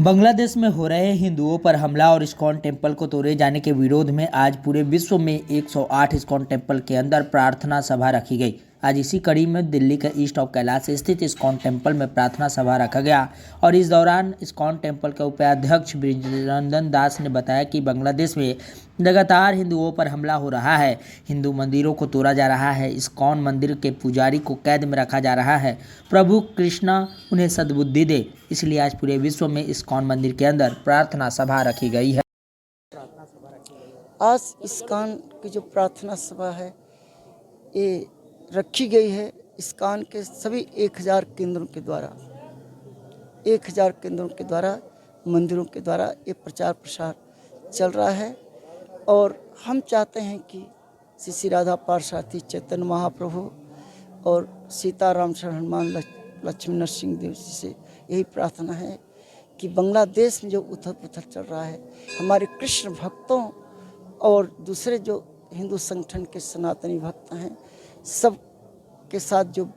बांग्लादेश में हो रहे हिंदुओं पर हमला और इस्कॉन टेम्पल को तोड़े जाने के विरोध में आज पूरे विश्व में 108 इस्कॉन टेम्पल के अंदर प्रार्थना सभा रखी गई। आज इसी कड़ी में दिल्ली के ईस्ट ऑफ कैलाश स्थित इस्कॉन टेम्पल में प्रार्थना सभा रखा गया और इस दौरान इस्कॉन टेम्पल के उपाध्यक्ष ब्रिजनंदन दास ने बताया कि बांग्लादेश में लगातार हिंदुओं पर हमला हो रहा है, हिंदू मंदिरों को तोड़ा जा रहा है, इस्कॉन मंदिर के पुजारी को कैद में रखा जा रहा है। प्रभु कृष्णा उन्हें सद्बुद्धि दे, इसलिए आज पूरे विश्व में इस्कॉन मंदिर के अंदर प्रार्थना सभा रखी गई है। आज इस्कॉन की जो प्रार्थना सभा है ये रखी गई है इस्कॉन के सभी 1000 केंद्रों के द्वारा 1000 केंद्रों के द्वारा मंदिरों के द्वारा ये प्रचार प्रसार चल रहा है। और हम चाहते हैं कि श्री राधा पार्षदी चैतन्य महाप्रभु और सीताराम शरण हनुमान लक्ष्मी नरसिंह देव जी से यही प्रार्थना है कि बांग्लादेश में जो उथल पुथल चल रहा है, हमारे कृष्ण भक्तों और दूसरे जो हिंदू संगठन के सनातनी भक्त हैं सब के साथ जो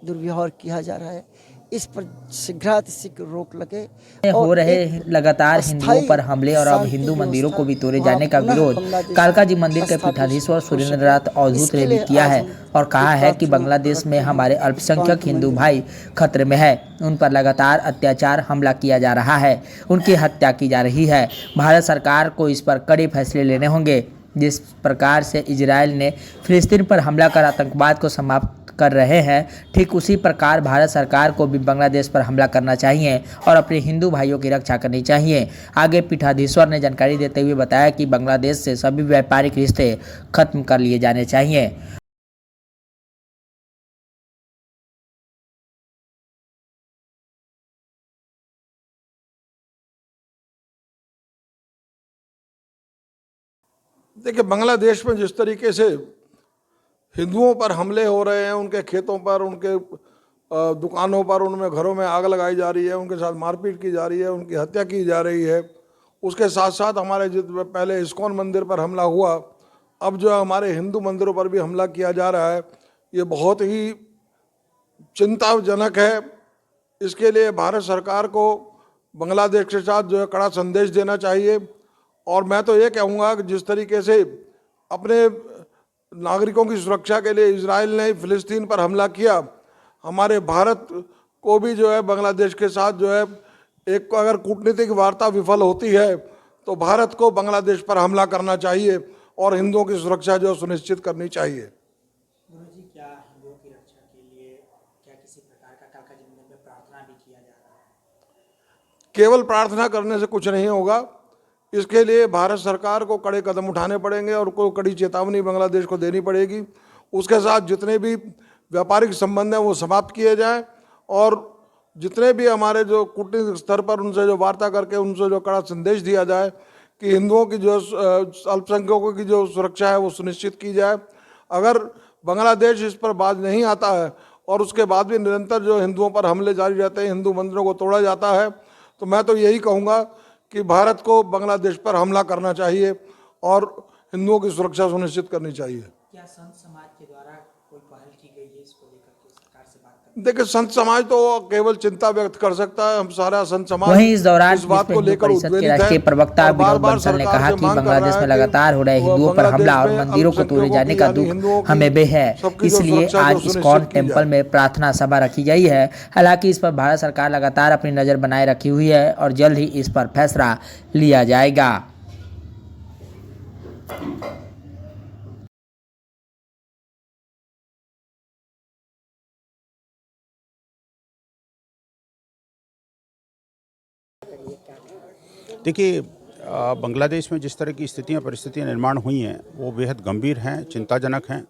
दुर्व्यवहार किया जा रहा है, इस पर शीघ्र रोक लगे। हो रहे लगातार हिंदुओं पर हमले और अब हिंदू मंदिरों को भी तोड़े जाने का विरोध कालका जी मंदिर के पीठाधीश्वर सुरेंद्रनाथ अवधूत ने भी किया है और कहा है कि बांग्लादेश में हमारे अल्पसंख्यक हिंदू भाई खतरे में है, उन पर लगातार अत्याचार हमला किया जा रहा है, उनकी हत्या की जा रही है। भारत सरकार को इस पर कड़े फैसले लेने होंगे। जिस प्रकार से इजराइल ने फिलिस्तीन पर हमला कर आतंकवाद को समाप्त कर रहे हैं, ठीक उसी प्रकार भारत सरकार को भी बांग्लादेश पर हमला करना चाहिए और अपने हिंदू भाइयों की रक्षा करनी चाहिए। आगे पीठाधीश्वर ने जानकारी देते हुए बताया कि बांग्लादेश से सभी व्यापारिक रिश्ते खत्म कर लिए जाने चाहिए। देखिए, बांग्लादेश में जिस तरीके से हिंदुओं पर हमले हो रहे हैं, उनके खेतों पर, उनके दुकानों पर, उनमें घरों में आग लगाई जा रही है, उनके साथ मारपीट की जा रही है, उनकी हत्या की जा रही है। उसके साथ साथ हमारे जो पहले इस्कॉन मंदिर पर हमला हुआ, अब जो हमारे हिंदू मंदिरों पर भी हमला किया जा रहा है, ये बहुत ही चिंताजनक है। इसके लिए भारत सरकार को बांग्लादेश के साथ जो है कड़ा संदेश देना चाहिए। और मैं तो ये कहूँगा कि जिस तरीके से अपने नागरिकों की सुरक्षा के लिए इजराइल ने फिलिस्तीन पर हमला किया, हमारे भारत को भी जो है बांग्लादेश के साथ जो है एक अगर कूटनीतिक वार्ता विफल होती है तो भारत को बांग्लादेश पर हमला करना चाहिए और हिंदुओं की सुरक्षा जो सुनिश्चित करनी चाहिए। गुरुजी, क्या हिंदुओं की रक्षा के लिए क्या किसी प्रकार का कालका जी मंदिर में प्रार्थना भी किया जा रहा है? केवल प्रार्थना करने से कुछ नहीं होगा, इसके लिए भारत सरकार को कड़े कदम उठाने पड़ेंगे और को कड़ी चेतावनी बांग्लादेश को देनी पड़ेगी। उसके साथ जितने भी व्यापारिक संबंध हैं वो समाप्त किए जाएं और जितने भी हमारे जो कूटनीतिक स्तर पर उनसे जो वार्ता करके उनसे जो कड़ा संदेश दिया जाए कि हिंदुओं की जो अल्पसंख्यकों की जो सुरक्षा है वो सुनिश्चित की जाए। अगर बांग्लादेश इस पर बाज नहीं आता है और उसके बाद भी निरंतर जो हिंदुओं पर हमले जारी रहते हैं, हिंदू मंदिरों को तोड़ा जाता है, तो मैं तो यही कहूँगा कि भारत को बांग्लादेश पर हमला करना चाहिए और हिंदुओं की सुरक्षा सुनिश्चित करनी चाहिए। क्या संत समाज के द्वारा कोई पहल की गई है इसको लेकर के सरकार से बात करने? देखिए, संत समाज तो केवल चिंता व्यक्त कर सकता है। हम सारा संत समाज वहीं इस दौरान इस बात को लेकर परिषद के राष्ट्रीय प्रवक्ता विनोद बंसल ने कहा कि बांग्लादेश में लगातार हो रहे हिंदुओं पर हमला और मंदिरों को तोड़े जाने का दुख हमें बे है, इसलिए आज इस्कॉन टेम्पल में प्रार्थना सभा रखी गई है। हालांकि इस पर भारत सरकार लगातार अपनी नजर बनाए रखी हुई है और जल्द ही इस पर फैसला लिया जाएगा। देखिए, बांग्लादेश में जिस तरह की परिस्थितियां निर्माण हुई हैं वो बेहद गंभीर हैं, चिंताजनक हैं।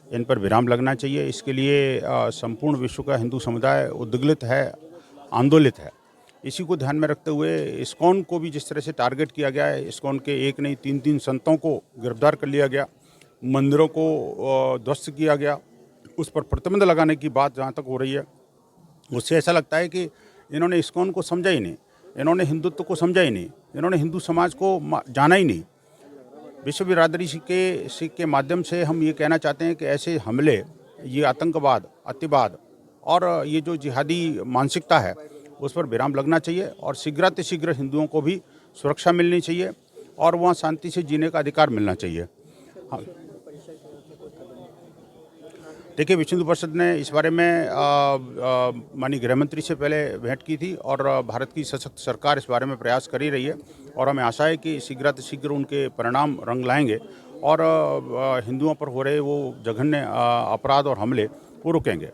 इन पर विराम लगना चाहिए। इसके लिए संपूर्ण विश्व का हिंदू समुदाय उद्विग्न है, आंदोलित है। इसी को ध्यान में रखते हुए इस्कॉन को भी जिस तरह से टारगेट किया गया है, इस्कॉन के एक नहीं 3 संतों को गिरफ्तार कर लिया गया, मंदिरों को ध्वस्त किया गया, उस पर प्रतिबंध लगाने की बात जहाँ तक हो रही है, उससे ऐसा लगता है कि इन्होंने इस्कॉन को समझा ही नहीं, इन्होंने हिंदुत्व को समझा ही नहीं, इन्होंने हिंदू समाज को जाना ही नहीं। विश्व बिरादरी के माध्यम से हम ये कहना चाहते हैं कि ऐसे हमले, ये आतंकवाद, अतिवाद और ये जो जिहादी मानसिकता है, उस पर विराम लगना चाहिए और शीघ्रातिशीघ्र हिंदुओं को भी सुरक्षा मिलनी चाहिए और वहाँ शांति से जीने का अधिकार मिलना चाहिए। हाँ, देखिए, विश्व हिंदू परिषद ने इस बारे में माननीय गृहमंत्री से पहले भेंट की थी और भारत की सशक्त सरकार इस बारे में प्रयास कर ही रही है और हमें आशा है कि शीघ्रातिशीघ्र उनके परिणाम रंग लाएंगे और हिंदुओं पर हो रहे वो जघन्य अपराध और हमले वो रुकेंगे।